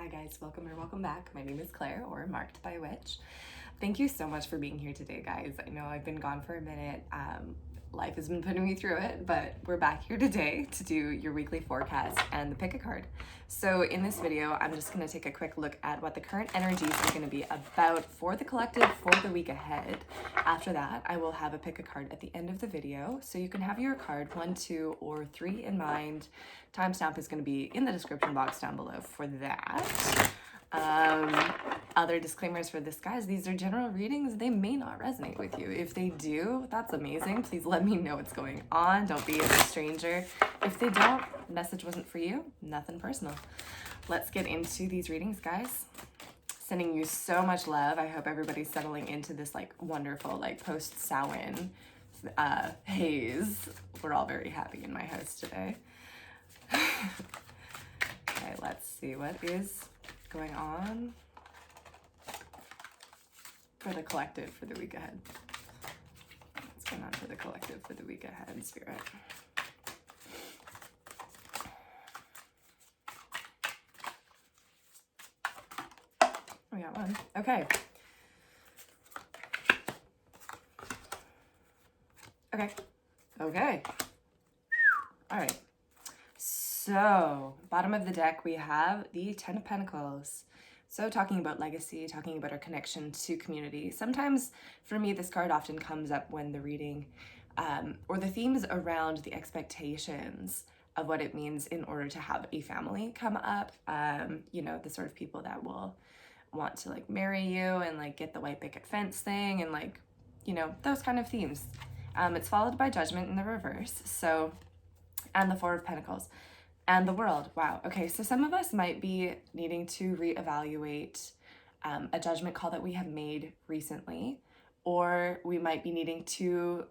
Hi guys, welcome or welcome back. My name is Claire, or Marked by Witch. Thank you so much for being here today, guys. I know I've been gone for a minute. Life has been putting me through it, but we're back here today to do your weekly forecast and the pick a card. So in this video, I'm just going to take a quick look at what the current energies are going to be about for the collective for the week ahead. After that, I will have a pick a card at the end of the video, so you can have your card 1, 2, or 3 in mind. Timestamp is going to be in the description box down below for that. Other disclaimers for this, guys, these are general readings. They may not resonate with you. If they do, that's amazing. Please let me know what's going on. Don't be a stranger. If they don't, message wasn't for you. Nothing personal. Let's get into these readings, guys. Sending you so much love. I hope everybody's settling into this wonderful post-Samhain haze. We're all very happy in my house today. Okay, let's see what is going on for the collective for the week ahead. What's going on for the collective for the week ahead, Spirit? We got one. Okay. Okay. All right. So, bottom of the deck, we have the Ten of Pentacles. So talking about legacy, talking about our connection to community. Sometimes, for me, this card often comes up when the reading or the themes around the expectations of what it means in order to have a family come up. You know, the sort of people that will want to marry you and get the white picket fence thing and you know, those kind of themes. It's followed by Judgment in the reverse. So, and the Four of Pentacles. And the World. Wow. Okay, so some of us might be needing to reevaluate a judgment call that we have made recently, or we might be needing to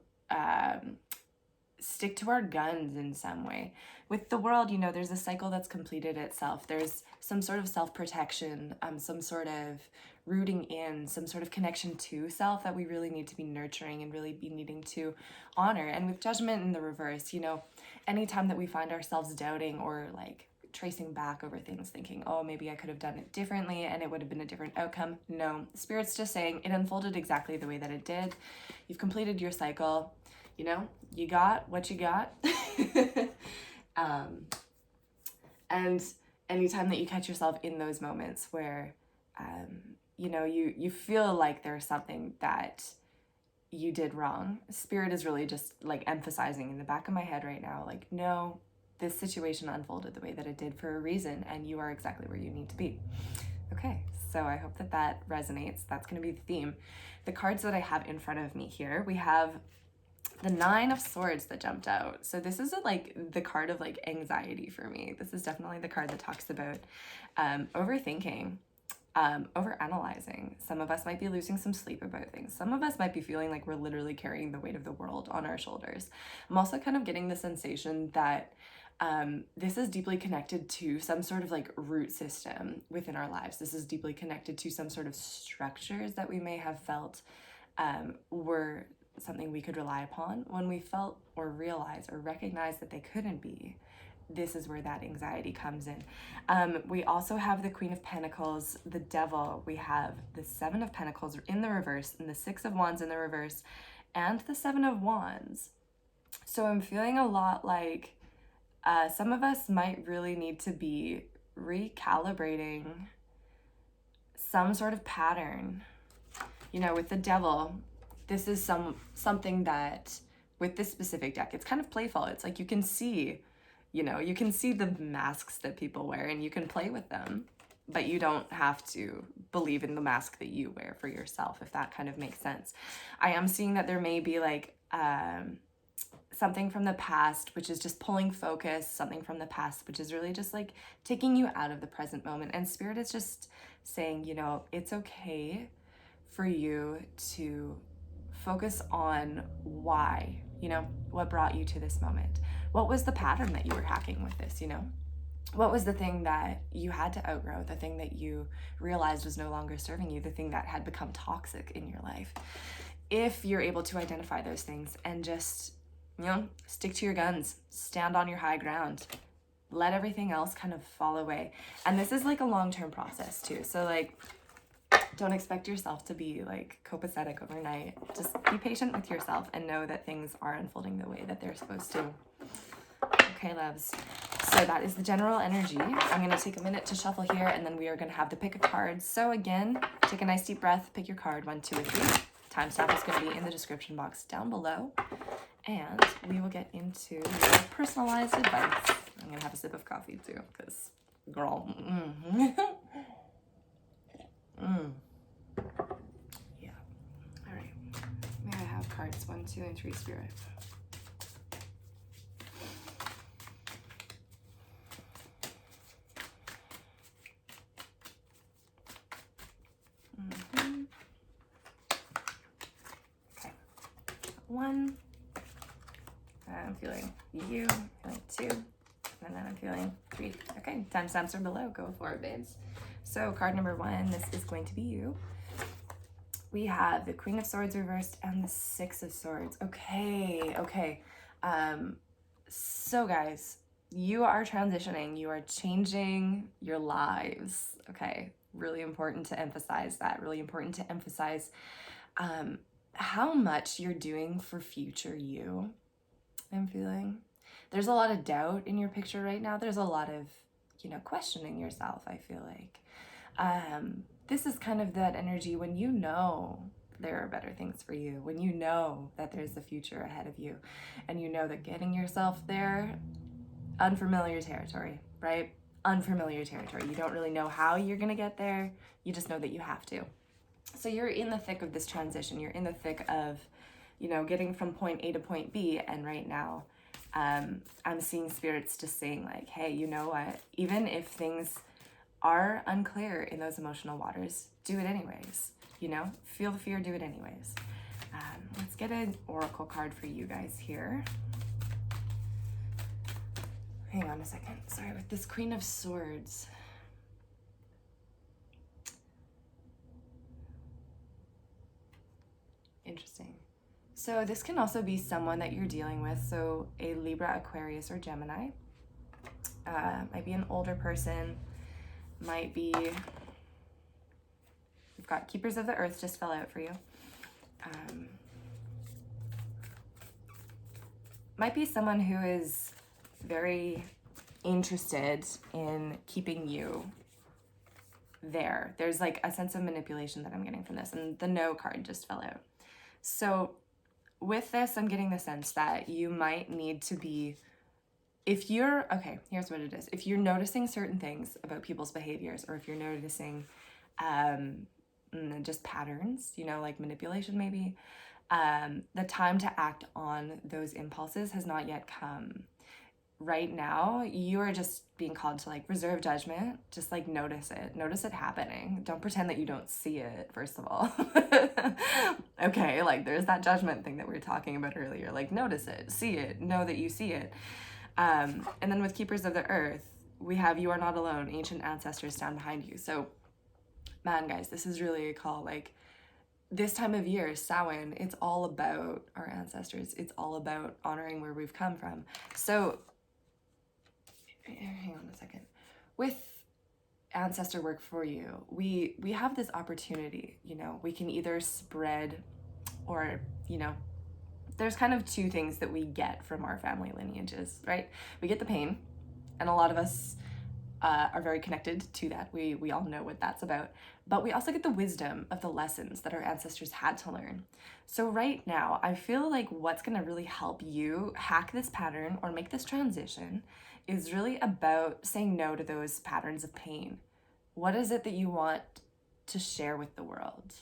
stick to our guns in some way. With the World, you know, there's a cycle that's completed itself. There's some sort of self-protection, some sort of rooting in, some sort of connection to self that we really need to be nurturing and really be needing to honor. And with Judgment in the reverse, you know, anytime that we find ourselves doubting or tracing back over things, thinking, oh, maybe I could have done it differently and it would have been a different outcome. No, Spirit's just saying it unfolded exactly the way that it did. You've completed your cycle. You know, you got what you got. And anytime that you catch yourself in those moments where, you know, you feel like there's something that you did wrong, Spirit is really just emphasizing in the back of my head right now, no, this situation unfolded the way that it did for a reason, and you are exactly where you need to be. Okay, so I hope that that resonates. That's going to be the theme. The cards that I have in front of me here, we have the Nine of Swords that jumped out. So this is the card of anxiety for me. This is definitely the card that talks about overthinking, overanalyzing. Some of us might be losing some sleep about things. Some of us might be feeling like we're literally carrying the weight of the world on our shoulders. I'm also kind of getting the sensation that this is deeply connected to some sort of root system within our lives. This is deeply connected to some sort of structures that we may have felt were something we could rely upon. When we felt or realized or recognized that they couldn't be, this is where that anxiety comes in. We also have the Queen of Pentacles, the Devil. We have the Seven of Pentacles in the reverse, and the Six of Wands in the reverse, and the Seven of Wands. So I'm feeling a lot like some of us might really need to be recalibrating some sort of pattern. You know, with the Devil, this is something that with this specific deck, it's kind of playful. It's you can see, you know, you can see the masks that people wear and you can play with them, but you don't have to believe in the mask that you wear for yourself, if that kind of makes sense. I am seeing that there may be something from the past, which is just pulling focus, something from the past, which is really just taking you out of the present moment. And Spirit is just saying, you know, it's okay for you to focus on why, you know, what brought you to this moment. What was the pattern that you were hacking with this, you know? What was the thing that you had to outgrow, the thing that you realized was no longer serving you, the thing that had become toxic in your life? If you're able to identify those things and just, you know, stick to your guns, stand on your high ground, let everything else kind of fall away. And this is like a long-term process too. So like, don't expect yourself to be like copacetic overnight. Just be patient with yourself and know that things are unfolding the way that they're supposed to. Okay, loves. So that is the general energy. I'm going to take a minute to shuffle here, and then we are going to have to pick a card. So again, take a nice deep breath, pick your card, 1, 2, or 3. Timestamp is going to be in the description box down below. And we will get into your personalized advice. I'm going to have a sip of coffee too, because girl. Yeah. All right. May I have cards 1, 2, and 3, Spirit? Okay. 1. I'm feeling you. I'm feeling 2. And then I'm feeling 3. Okay. Timestamps are below. Go for it, babes. So card number 1, this is going to be you. We have the Queen of Swords reversed and the 6 of Swords. Okay. So guys, you are transitioning. You are changing your lives. Okay. Really important to emphasize that. Really important to emphasize how much you're doing for future you. I'm feeling. There's a lot of doubt in your picture right now. There's a lot of, questioning yourself, I feel like. This is kind of that energy when you know there are better things for you, when you know that there's a future ahead of you, and you know that getting yourself there, unfamiliar territory, right? Unfamiliar territory. You don't really know how you're going to get there. You just know that you have to. So you're in the thick of this transition. You're in the thick of, getting from point A to point B. And right now, I'm seeing spirits just saying like, hey, you know what? Even if things are unclear in those emotional waters, do it anyways. Feel the fear, do it anyways. Let's get an oracle card for you guys here. Hang on a second. Sorry, with this Queen of Swords. Interesting. So this can also be someone that you're dealing with. So a Libra, Aquarius, or Gemini. Might be an older person. Might be, we've got Keepers of the Earth just fell out for you. Might be someone who is very interested in keeping you there. There's like a sense of manipulation that I'm getting from this, and the No card just fell out. So with this, I'm getting the sense that you might need to be, okay, here's what it is. If you're noticing certain things about people's behaviors, or if you're noticing just patterns, like manipulation maybe, the time to act on those impulses has not yet come. Right now, you are just being called to like reserve judgment. Just like notice it happening. Don't pretend that you don't see it, first of all. Okay, like there's that judgment thing that we were talking about earlier. Like notice it, see it, know that you see it. And then with Keepers of the Earth, we have You Are Not Alone, Ancient Ancestors stand behind you. So man, guys, this is really a call. Like this time of year, Samhain, it's all about our ancestors. It's all about honoring where we've come from. So hang on a second. With ancestor work for you, we have this opportunity, we can either spread or, there's kind of 2 things that we get from our family lineages, right? We get the pain, and a lot of us are very connected to that. We all know what that's about. But we also get the wisdom of the lessons that our ancestors had to learn. So right now, I feel like what's going to really help you hack this pattern or make this transition is really about saying no to those patterns of pain. What is it that you want to share with the world?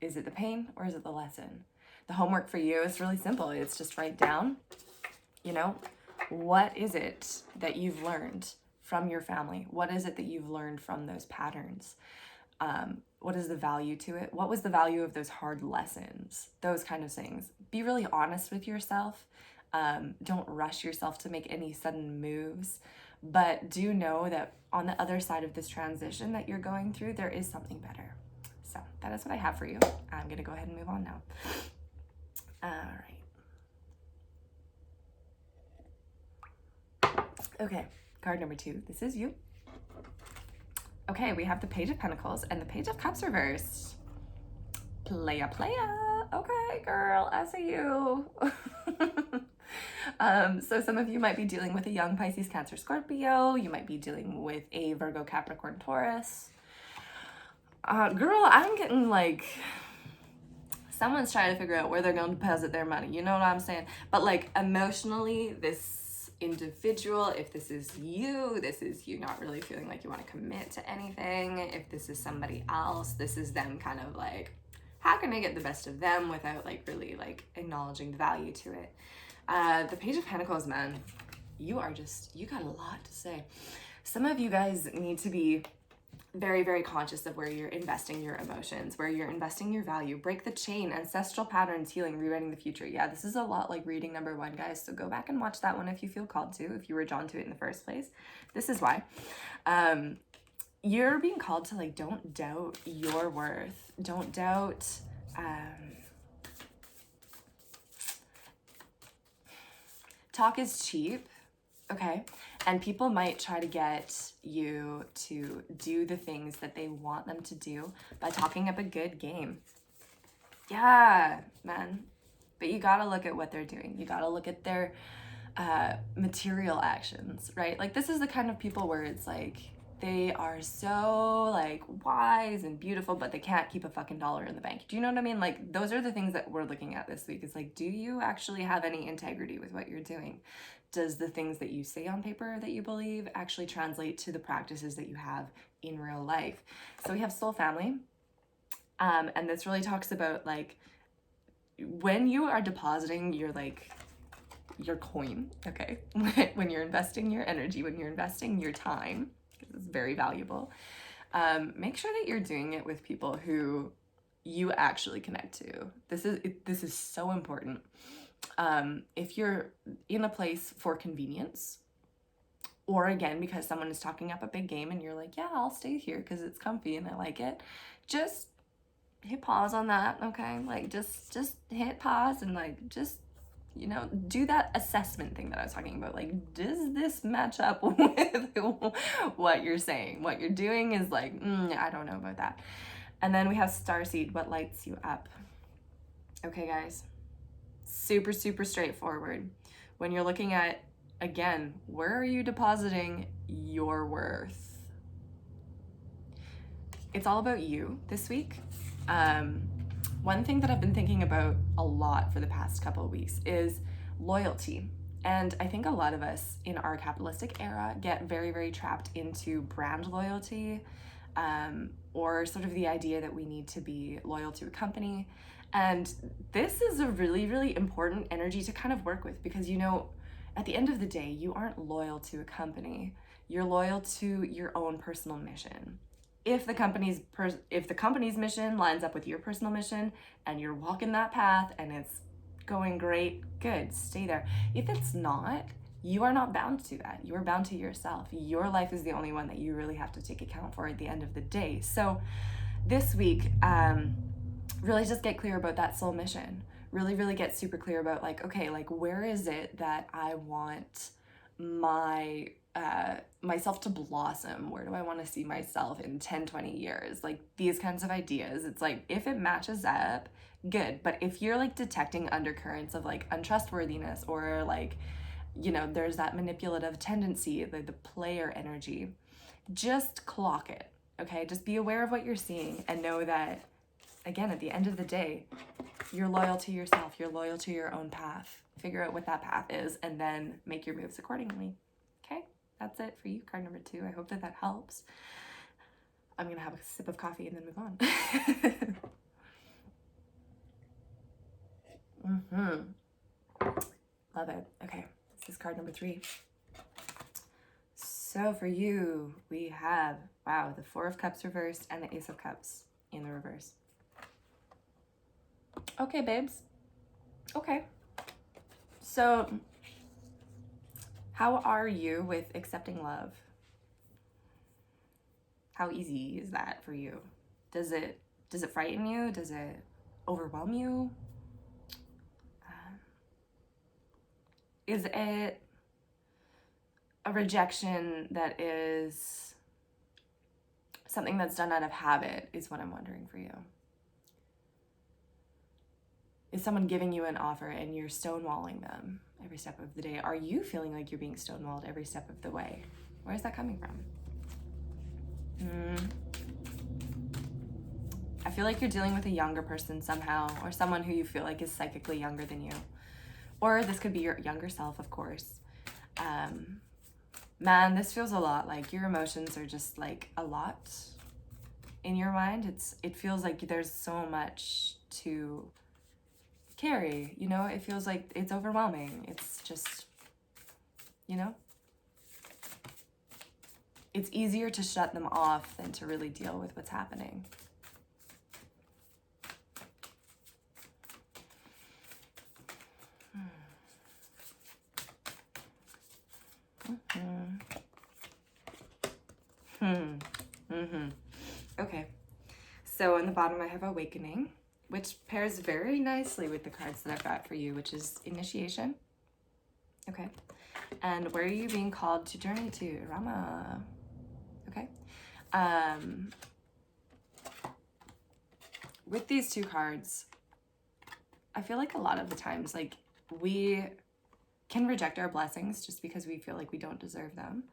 Is it the pain or is it the lesson? The homework for you is really simple. It's just write down, what is it that you've learned from your family? What is it that you've learned from those patterns? What is the value to it? What was the value of those hard lessons? Those kind of things. Be really honest with yourself. Don't rush yourself to make any sudden moves, but do know that on the other side of this transition that you're going through, there is something better. So that is what I have for you. I'm going to go ahead and move on now. All right. Okay. Card number 2, this is you. Okay, we have the Page of Pentacles and the Page of Cups reversed. Playa. Okay, girl, I see you. So some of you might be dealing with a young Pisces, Cancer, Scorpio. You might be dealing with a Virgo, Capricorn, Taurus. Girl, I'm getting like someone's trying to figure out where they're going to deposit their money. You know what I'm saying? But like emotionally, this individual, if this is you not really feeling like you want to commit to anything. If this is somebody else, this is them kind of like, how can I get the best of them without like really like acknowledging the value to it? The Page of Pentacles, man, you got a lot to say. Some of you guys need to be very, very conscious of where you're investing your emotions, where you're investing your value. Break the chain, ancestral patterns, healing, rewriting the future. Yeah, this is a lot like reading number 1, guys. So go back and watch that one if you feel called to, if you were drawn to it in the first place. This is why. You're being called to like, don't doubt your worth. Don't doubt, talk is cheap. Okay, and people might try to get you to do the things that they want them to do by talking up a good game. Yeah, man. But you gotta look at what they're doing. You gotta look at their material actions, right? Like this is the kind of people where it's like, they are so like wise and beautiful, but they can't keep a fucking dollar in the bank. Do you know what I mean? Like those are the things that we're looking at this week. It's like, do you actually have any integrity with what you're doing? Does the things that you say on paper that you believe actually translate to the practices that you have in real life? So we have soul family. And this really talks about like, when you are depositing your coin, okay? When you're investing your energy, when you're investing your time, because it's very valuable, make sure that you're doing it with people who you actually connect to. This is so important. If you're in a place for convenience, or again, because someone is talking up a big game and you're like, yeah, I'll stay here because it's comfy and I like it, just hit pause on that, okay? Like just hit pause and like just, you know, do that assessment thing that I was talking about. Like, does this match up with what you're saying? What you're doing is like, I don't know about that. And then we have Starseed, what lights you up? Okay, guys, super, super straightforward. When you're looking at, again, where are you depositing your worth? It's all about you this week. One thing that I've been thinking about a lot for the past couple of weeks is loyalty. And I think a lot of us in our capitalistic era get very, very trapped into brand loyalty, or sort of the idea that we need to be loyal to a company. And this is a really, really important energy to kind of work with because, you know, at the end of the day, you aren't loyal to a company. You're loyal to your own personal mission. If the company's mission lines up with your personal mission and you're walking that path and it's going great, good, stay there. If it's not, you are not bound to that. You are bound to yourself. Your life is the only one that you really have to take account for at the end of the day. So this week, really just get clear about that soul mission. Really, really get super clear about like, okay, like where is it that I want myself to blossom? Where do I want to see myself in 10, 20 years? Like these kinds of ideas. It's like, if it matches up, good. But if you're like detecting undercurrents of like untrustworthiness or like, you know, there's that manipulative tendency, the player energy, just clock it, okay? Just be aware of what you're seeing and know that, again, at the end of the day, you're loyal to yourself. You're loyal to your own path. Figure out what that path is and then make your moves accordingly. Okay, that's it for you, card number 2. I hope that that helps. I'm gonna have a sip of coffee and then move on. Love it. Okay, this is card number 3. So for you, we have, wow, the 4 of Cups reversed and the Ace of Cups in the reverse. Okay, babes. Okay. So how are you with accepting love? How easy is that for you? Does it frighten you? Does it overwhelm you? Is it a rejection that is something that's done out of habit is what I'm wondering for you. Is someone giving you an offer and you're stonewalling them every step of the day? Are you feeling like you're being stonewalled every step of the way? Where is that coming from? I feel like you're dealing with a younger person somehow, or someone who you feel like is psychically younger than you. Or this could be your younger self, of course. Man, this feels a lot like your emotions are just like a lot in your mind. It feels like there's so much to carry, you know? It feels like it's overwhelming. It's just, you know? It's easier to shut them off than to really deal with what's happening. Okay, so on the bottom I have Awakening, which pairs very nicely with the cards that I've got for you, which is Initiation. Okay, and where are you being called to journey to? Rama. Okay, with these two cards, I feel like a lot of the times, like, we can reject our blessings just because we feel like we don't deserve them.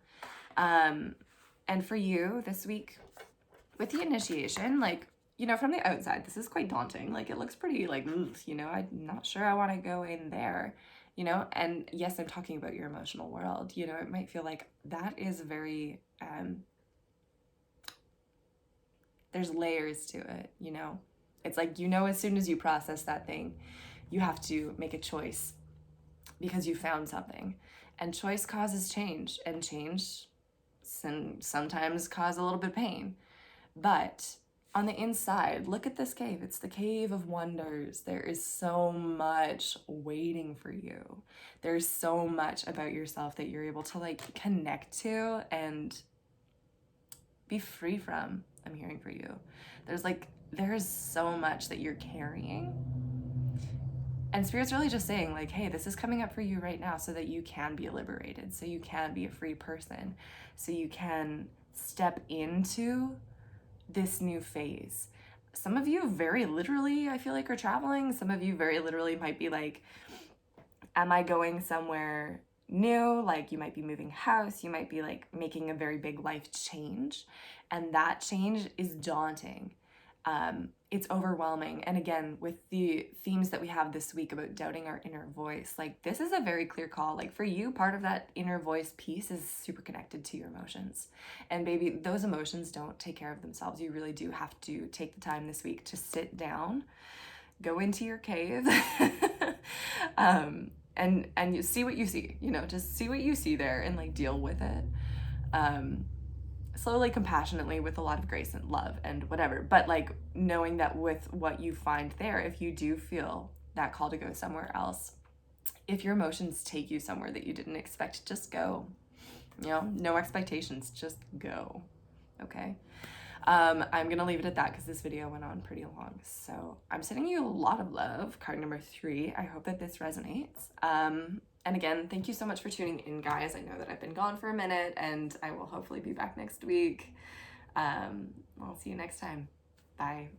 And for you this week, with the Initiation, like, you know, from the outside, this is quite daunting. Like, it looks pretty, like, you know, I'm not sure I want to go in there, you know? And yes, I'm talking about your emotional world. You know, it might feel like that is very, there's layers to it, you know? It's like, you know, as soon as you process that thing, you have to make a choice because you found something. And choice causes change, and change sometimes cause a little bit of pain. But on the inside, look at this cave. It's the cave of wonders. There is so much waiting for you. There's so much about yourself that you're able to, like, connect to and be free from. I'm hearing for you. There's so much that you're carrying. And Spirit's really just saying, like, hey, this is coming up for you right now so that you can be liberated, so you can be a free person, so you can step into this new phase. Some of you very literally, I feel like, are traveling. Some of you very literally might be like, am I going somewhere new? Like, you might be moving house. You might be, like, making a very big life change. And that change is daunting. It's overwhelming. And again, with the themes that we have this week about doubting our inner voice, like, this is a very clear call. Like, for you, part of that inner voice piece is super connected to your emotions. And baby, those emotions don't take care of themselves. You really do have to take the time this week to sit down, go into your cave, and you see what you see, you know, just see what you see there and, like, deal with it. Slowly, compassionately, with a lot of grace and love and whatever, but, like, knowing that with what you find there, if you do feel that call to go somewhere else, if your emotions take you somewhere that you didn't expect, just go, you know, no expectations, just go. Okay. I'm gonna leave it at that because this video went on pretty long. So I'm sending you a lot of love. Card number 3. I hope that this resonates. And again, thank you so much for tuning in, guys. I know that I've been gone for a minute, and I will hopefully be back next week. I'll see you next time. Bye.